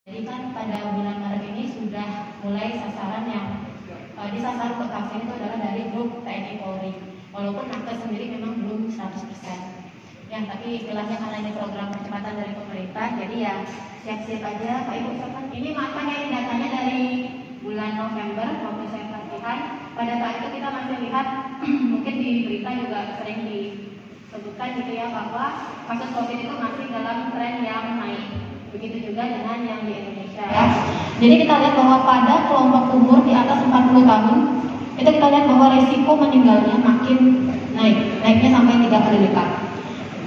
Jadi kan pada bulan Maret ini sudah mulai sasaran yang disasar untuk vaksin itu adalah dari grup TNI Polri. Walaupun nakes sendiri memang belum 100%. Ya, tapi istilahnya karena ini program percepatan dari pemerintah, jadi ya siap-siap aja Pak Ibu. Ini makanya ini datanya dari bulan November waktu saya pelatihan. Pada saat itu kita masih lihat mungkin di berita juga sering disebutkan gitu ya bahwa kasus COVID itu masih dalam tren yang naik. Begitu juga dengan yang di Indonesia ya. Jadi kita lihat bahwa pada kelompok umur di atas 40 tahun itu kita lihat bahwa risiko meninggalnya makin naiknya sampai 3 kali lipat.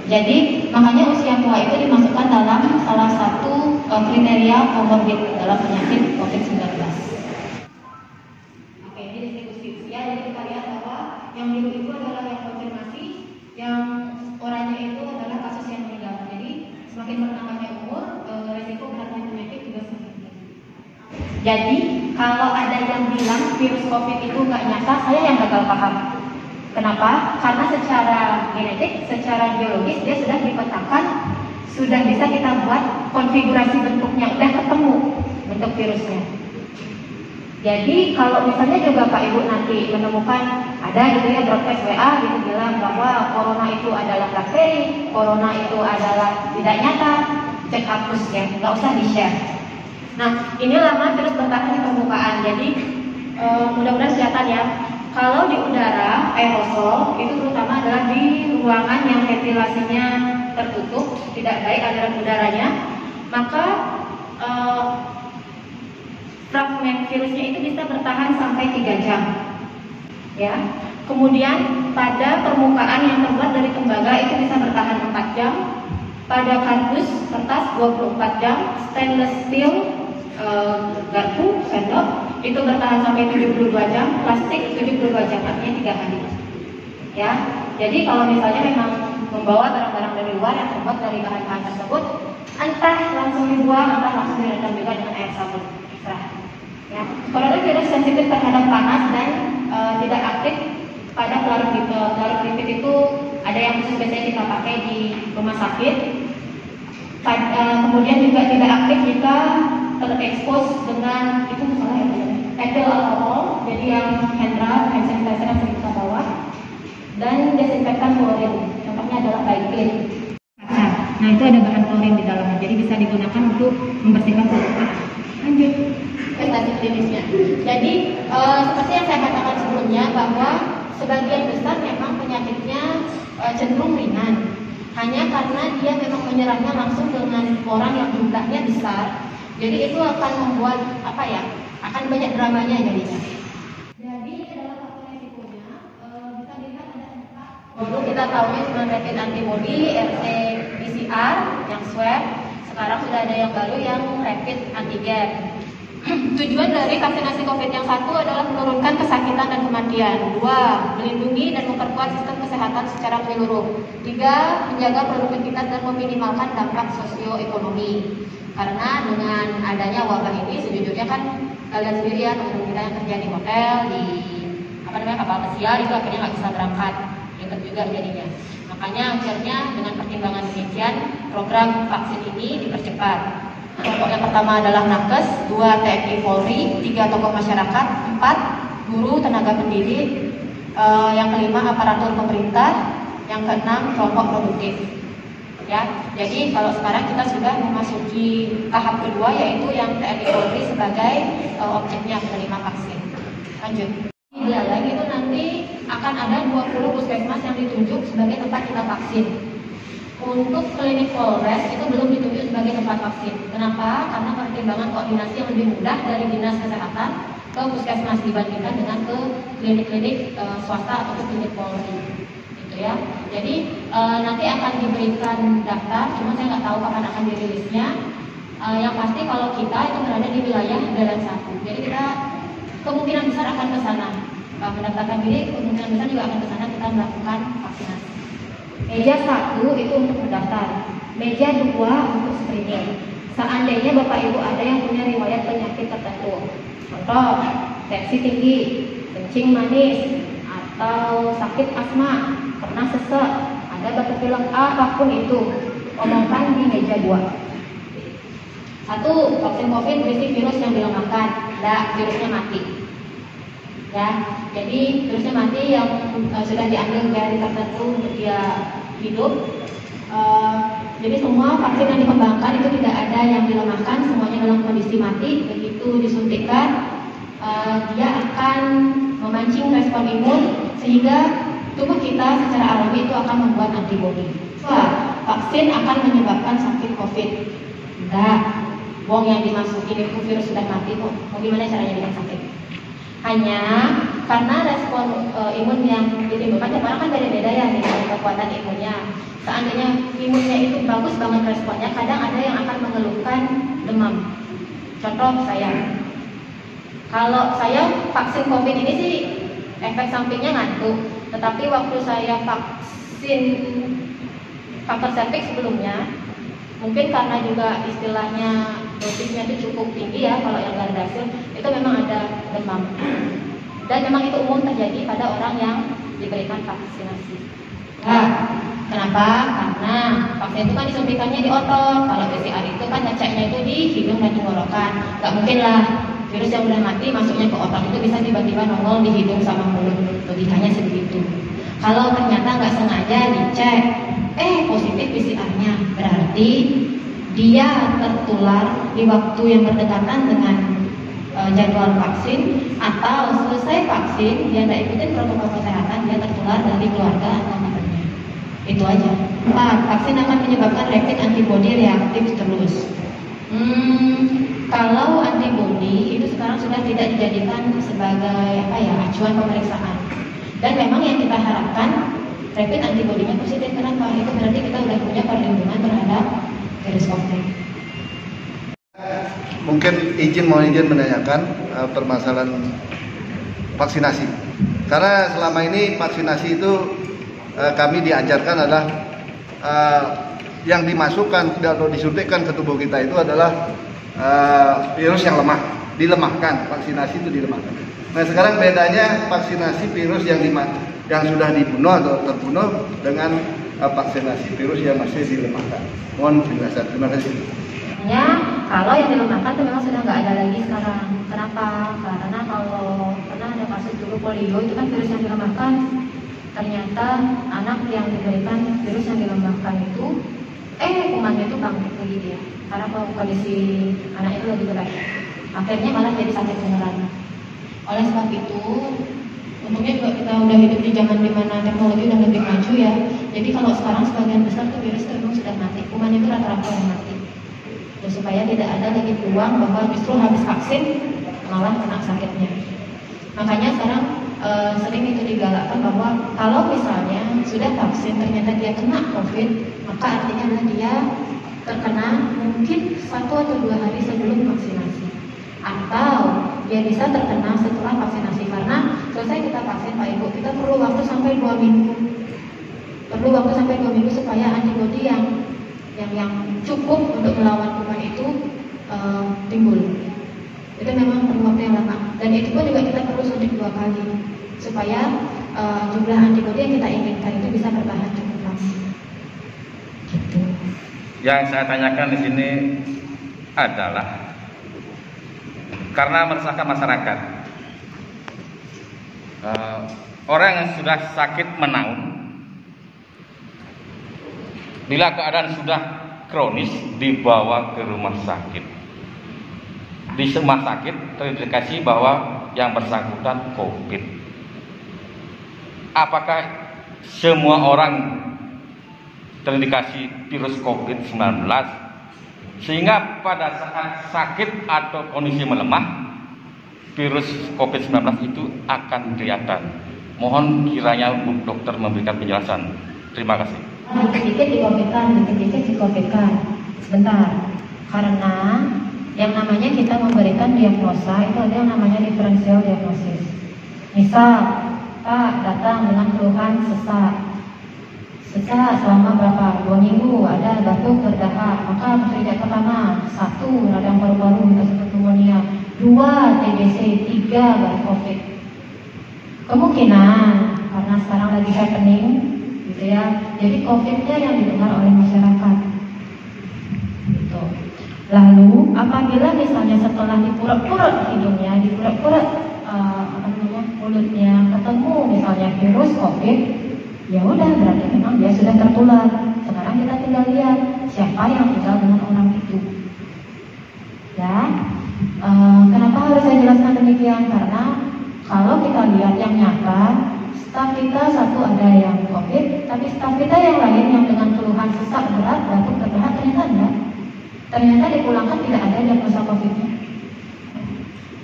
Jadi makanya usia tua itu dimasukkan dalam salah satu kriteria komorbid dalam penyakit COVID-19. Oke, ini distribusi usia. Jadi kita lihat bahwa yang biru itu adalah yang konfirmasi, yang oranye itu adalah kasus yang meninggal. Jadi semakin bertambahnya umur, risiko beratnya penyakit juga semakin tinggi. Jadi kalau ada yang bilang virus COVID itu nggak nyata, saya yang gagal paham. Kenapa? Karena secara genetik, secara biologis dia sudah dipetakan, sudah bisa kita buat konfigurasi bentuknya, udah ketemu bentuk virusnya. Jadi kalau misalnya juga Pak Ibu nanti menemukan ada gitu ya broadcast WA gitu bilang bahwa corona itu adalah bakteri, corona itu adalah tidak nyata, cek hapus ya, nggak usah di-share. Nah, ini lama terus bertahan di permukaan, jadi mudah-mudahan kelihatan ya. Kalau di udara, aerosol itu terutama adalah di ruangan yang ventilasinya tertutup, tidak baik aliran udaranya, maka fragmen virusnya itu bisa bertahan sampai 3 jam. Ya. Kemudian pada permukaan yang terbuat dari tembaga itu bisa bertahan 4 jam. Pada kardus kertas 24 jam, stainless steel garpu, sendok itu bertahan sampai 72 jam, plastik 72 jam, artinya 3 hari. Ya. Jadi kalau misalnya memang membawa barang-barang dari luar yang terbuat dari bahan-bahan tersebut, entah langsung dibuang, entah langsung direndam juga dengan air sabun. Ya. Coronavirus sensitif terhadap panas dan tidak aktif pada pelarut lipid itu ada yang khusus biasanya kita pakai di rumah sakit. Kemudian juga tidak aktif jika terekspos dengan itu misalnya etil alkohol, jadi yang hand sanitizer yang sering kita bawa, dan desinfektan klorin, contohnya adalah Biclean. Nah itu ada bahan klorin di dalamnya, jadi bisa digunakan untuk membersihkan permukaan. Lanjut prestasi klinisnya. Jadi seperti yang saya katakan sebelumnya bahwa sebagian besar memang penyakitnya cenderung ringan, hanya karena dia memang menyerangnya langsung dengan orang yang jumlahnya besar. Jadi itu akan membuat akan banyak dramanya jadinya. Jadi dalam faktor resikonya bisa dilihat ada 4. Dulu kita tahunya cuma rapid antibody, RT-PCR yang swab. Sekarang sudah ada yang baru yang rapid antigen. Tujuan dari vaksinasi COVID yang 1 adalah menurunkan kesakitan dan kematian. 2. Melindungi dan memperkuat sistem kesehatan secara menyeluruh. 3. Menjaga produktivitas dan meminimalkan dampak sosioekonomi. Karena dengan adanya wabah ini, sejujurnya kan kalian sendiri ya, teman-teman kita yang kerja di hotel, di kapal pesiar itu akhirnya nggak bisa berangkat, ribet juga jadinya. Makanya akhirnya dengan pertimbangan demikian, program vaksin ini dipercepat. Kelompok yang pertama adalah nakes, 2 TNI Polri, 3 tokoh masyarakat, 4 guru tenaga pendidik, yang kelima aparatur pemerintah, yang keenam kelompok produktif. Ya, jadi kalau sekarang kita sudah memasuki tahap kedua yaitu yang TNI Polri sebagai objeknya penerima vaksin. Lanjut. Di lagi itu nanti akan ada 20 puskesmas yang ditunjuk sebagai tempat kita vaksin. Untuk klinik Polres itu belum ditunjuk sebagai tempat vaksin. Kenapa? Karena pertimbangan koordinasi yang lebih mudah dari dinas kesehatan ke puskesmas dibandingkan dengan ke klinik-klinik swasta atau klinik Polri. Gitu ya. Jadi nanti akan diberikan daftar, cuma saya nggak tahu kapan akan dirilisnya. Yang pasti kalau kita itu berada di wilayah Dalan 1. Jadi kita kemungkinan besar akan ke sana. Mendaftarkan diri, kemungkinan besar juga akan ke sana kita melakukan vaksinasi. Meja 1 itu untuk mendaftar, meja 2 untuk screening. Seandainya Bapak Ibu ada yang punya riwayat penyakit tertentu, contoh tensi tinggi, kencing manis, atau sakit asma, pernah sesek, ada batuk pilek, apapun itu, omongkan di meja 2. Satu, vaksin COVID berisi virus yang dilemahkan, enggak, virusnya mati. Ya, jadi virusnya mati yang sudah diambil dari tertentu untuk dia hidup. Jadi semua vaksin yang dikembangkan itu tidak ada yang dilemahkan, semuanya dalam kondisi mati. Begitu disuntikkan, dia akan memancing respon imun sehingga tubuh kita secara alami itu akan membuat antibodi. Vaksin akan menyebabkan sakit COVID. Enggak, wong yang dimasukin itu virus sudah mati kok. Mau gimana caranya dia sakit? Hanya karena respon imun yang ditimbulkan tiap orang kan beda-beda ya nih kekuatan imunnya. Seandainya imunnya itu bagus banget responnya, kadang ada yang akan mengeluhkan demam. Contoh saya, kalau saya vaksin COVID ini sih efek sampingnya ngantuk, tetapi waktu saya vaksin kanker cervix sebelumnya, mungkin karena juga istilahnya dosisnya itu cukup tinggi ya, kalau yang Gardasil itu memang ada demam. Dan memang itu umum terjadi pada orang yang diberikan vaksinasi. Nah, kenapa? Karena vaksin itu kan disuntikannya di otot. Kalau PCR itu kan ngeceknya itu di hidung dan tenggorokan. Gak mungkin lah virus yang udah mati masuknya ke otot itu bisa tiba-tiba nongol di hidung sama mulut. Logikanya sebegitu. Kalau ternyata nggak sengaja dicek, positif PCR-nya, berarti dia tertular di waktu yang berdekatan dengan jadwal vaksin, atau selesai vaksin dia tidak ikutin protokol kesehatan, dia tertular dari keluarga atau temannya. Itu aja. 4. Vaksin akan menyebabkan rapid antibody reaktif terus. Kalau antibody itu sekarang sudah tidak dijadikan sebagai acuan pemeriksaan. Dan memang yang kita harapkan rapid antibody-nya positif. Kenapa? Itu berarti kita sudah punya perlindungan terhadap virus COVID. Mungkin izin menanyakan permasalahan vaksinasi. Karena selama ini vaksinasi itu kami diajarkan adalah yang dimasukkan atau disuntikkan ke tubuh kita itu adalah virus yang lemah, dilemahkan. Vaksinasi itu dilemahkan. Nah sekarang bedanya vaksinasi virus yang sudah dibunuh atau terbunuh dengan vaksinasi virus yang masih dilemahkan. Mohon penjelasan. Terima kasih. Ya, kalau yang dilemahkan itu memang sudah nggak ada lagi sekarang. Kenapa? Karena kalau pernah ada kasus dulu polio itu kan virus yang dilemahkan. Ternyata anak yang diberikan virus yang dilemahkan itu, kumannya itu bangkit lagi dia. Karena kondisi anak itu lagi berat. Akhirnya malah jadi sakit beneran. Oleh sebab itu, untungnya juga kita udah hidup di zaman dimana teknologi udah lebih maju ya. Jadi kalau sekarang sebagian besar tuh virus memang sudah mati. Kuman itu rata-rata yang mati. Dan supaya tidak ada lagi peluang bahwa justru habis vaksin malah kena sakitnya. Makanya sekarang sering itu digalakkan bahwa kalau misalnya sudah vaksin ternyata dia kena COVID, maka artinya adalah dia terkena mungkin 1 atau 2 hari sebelum vaksinasi, atau dia bisa terkena setelah vaksinasi. Karena selesai kita vaksin Pak Ibu, kita perlu waktu sampai 2 minggu. Perlu waktu sampai 2 minggu supaya antibodi yang cukup untuk melawan kuman itu timbul. Itu memang perlu waktu yang lama. Dan itu pun juga kita perlu suntik 2 kali supaya jumlah antibodi yang kita inginkan itu bisa bertahan cukup lama. Gitu. Yang saya tanyakan di sini adalah karena meresahkan masyarakat. Orang yang sudah sakit menaun, bila keadaan sudah kronis dibawa ke rumah sakit. Di rumah sakit terindikasi bahwa yang bersangkutan COVID. Apakah semua orang terindikasi virus COVID-19 sehingga pada saat sakit atau kondisi melemah virus COVID-19 itu akan kelihatan? Mohon kiranya Bu Dokter memberikan penjelasan. Terima kasih. Dikit-dikit dikovidkan. Sebentar. Karena yang namanya kita memberikan diagnosa itu ada yang namanya diferensial diagnosis. Misal, Pak datang dengan keluhan sesak selama berapa? 2 minggu, ada batuk berdahak. Maka penyakit pertama, 1 radang paru-paru atau pneumonia, 2 TBC, 3 baru COVID. Kemungkinan karena sekarang lagi happening, gitu ya. Jadi COVID-nya yang didengar oleh masyarakat. Gitu. Lalu apabila misalnya setelah dipuruk-puruk hidungnya, dipuruk-puruk mulutnya, ketemu misalnya virus COVID, ya udah berarti memang dia sudah tertular. Sekarang kita tinggal lihat siapa yang tinggal dengan orang itu. Ya, kenapa harus saya jelaskan demikian? Karena kalau kita lihat yang nyata, staf kita satu ada yang COVID, tapi staf kita yang lain yang dengan keluhan sesak berat, batuk, berdahak ternyata enggak. Ternyata dipulangkan tidak ada diagnosa COVID-nya.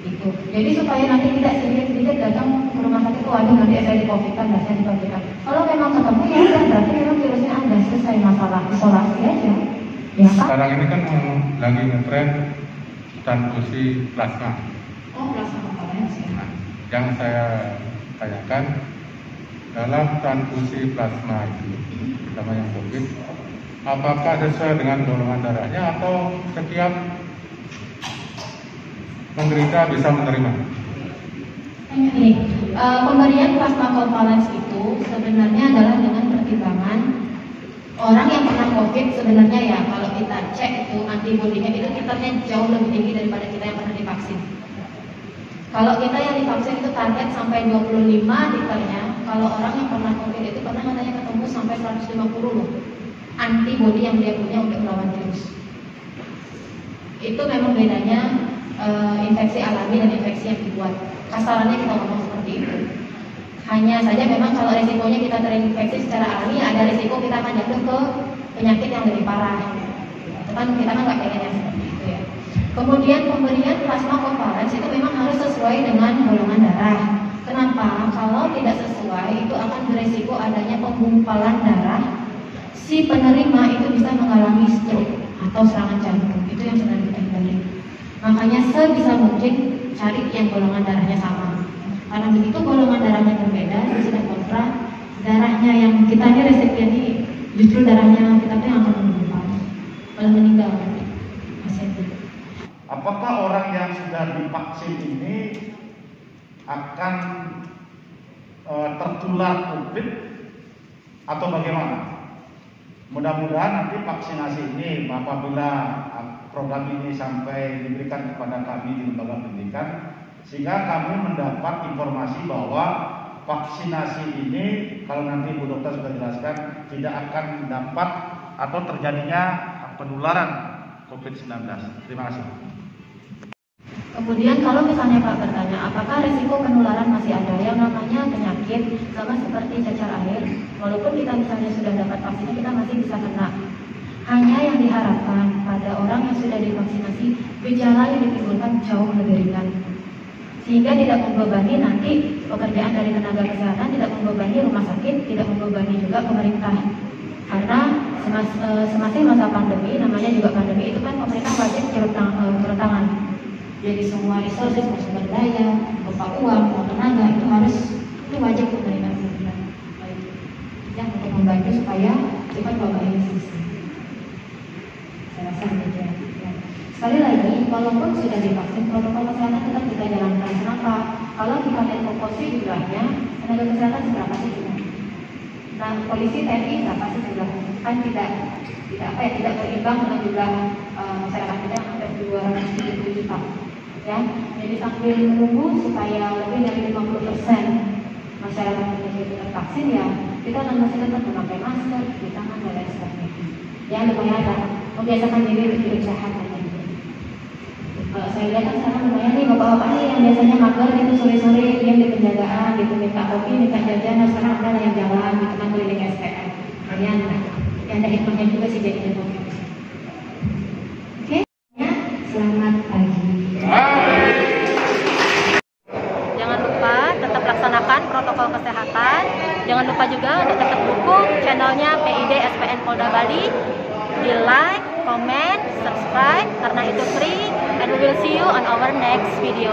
Itu. Jadi supaya nanti tidak sedikit-sedikit datang ke rumah sakit, waduh nanti saya di COVID-kan, saya di COVID-kan. Kalau memang ketemu ya udah, berarti memang virusnya ada, selesai masalah, isolasi aja. Ya kan? Sekarang ini kan lagi ngetren transfusi plasma. Oh, plasma konvalensi. Nah, yang saya tanyakan, dalam transfusi plasma itu, sama yang COVID, apakah sesuai dengan golongan darahnya atau setiap penderita bisa menerima? Ini pemberian plasma konvalens itu sebenarnya adalah dengan pertimbangan orang yang pernah COVID. Sebenarnya ya kalau kita cek itu antibodinya itu titernya jauh lebih tinggi daripada kita yang pernah divaksin. Kalau kita yang divaksin itu target sampai 25 titernya. Kalau orang yang pernah COVID itu pernah katanya ketemu sampai 150 loh antibodi yang dia punya untuk melawan virus. Itu memang bedanya infeksi alami dan infeksi yang dibuat. Kasarannya kita ngomong seperti itu. Hanya saja memang kalau resikonya kita terinfeksi secara alami, ada resiko kita akan jatuh ke penyakit yang lebih parah. Itu kan kita kan nggak pengen yang seperti itu ya. Kemudian pemberian plasma konvalens itu memang harus sesuai dengan golongan darah. Kenapa? Kalau tidak sesuai itu akan beresiko adanya penggumpalan darah. Si penerima itu bisa mengalami stroke atau serangan jantung. Itu yang sedang kita hindari. Makanya sebisa mungkin cari yang golongan darahnya sama. Karena begitu golongan darahnya berbeda, itu sudah kontra. Darahnya yang kita ini resepnya ini justru darahnya kita yang akan menggumpal, malah meninggal pasien itu. Apakah orang yang sudah divaksin ini akan tertular COVID atau bagaimana? Mudah-mudahan nanti vaksinasi ini apabila program ini sampai diberikan kepada kami di lembaga pendidikan, sehingga kami mendapat informasi bahwa vaksinasi ini kalau nanti Bu Dokter sudah jelaskan tidak akan dapat atau terjadinya penularan COVID-19. Terima kasih. Kemudian kalau misalnya Pak bertanya, apakah risiko penularan masih ada? Yang namanya penyakit sama seperti cacar air, walaupun kita misalnya sudah dapat vaksinnya, kita masih bisa kena. Hanya yang diharapkan pada orang yang sudah divaksinasi, gejala yang ditimbulkan jauh lebih ringan, sehingga tidak membebani nanti pekerjaan dari tenaga kesehatan, tidak membebani rumah sakit, tidak membebani juga pemerintah. Karena semasa masa pandemi, namanya juga pandemi, itu kan pemerintah wajib turun tangan. Jadi semua resources, sumber daya, berupa uang, berupa tenaga itu wajib pemerintah yang untuk membantu supaya cepat wabah ini selesai. Saya rasa demikian. Sekali lagi, walaupun sudah divaksin, protokol kesehatan tetap kita jalankan. Kenapa? Kalau kita lihat proporsi jumlahnya, tenaga kesehatan seberapa sih jumlahnya? Nah, polisi TNI berapa sih jumlahnya? Kan tidak berimbang dengan jumlah masyarakat kita yang hampir 270 juta. Ya, jadi sambil menunggu supaya lebih dari 50% masyarakat Indonesia itu tervaksin, ya kita masih tetap memakai masker, cuci tangan dan lain sebagainya. Ya, lumayan lah, membiasakan diri untuk hidup sehat aja. Kalau saya lihat kan sekarang lumayan nih bapak-bapak nih yang biasanya mager gitu sore-sore diam di penjagaan gitu, minta kopi, minta jajan, nah sekarang ada yang jalan gitu kan keliling SPM. Kalian ada hikmahnya juga sih jadinya kopi. Oke, ya, selamat pagi. Jangan lupa tetap laksanakan protokol kesehatan. Jangan lupa juga untuk tetap dukung channelnya PID SPN Polda Bali. Di like, comment, subscribe karena itu free. And we will see you on our next video.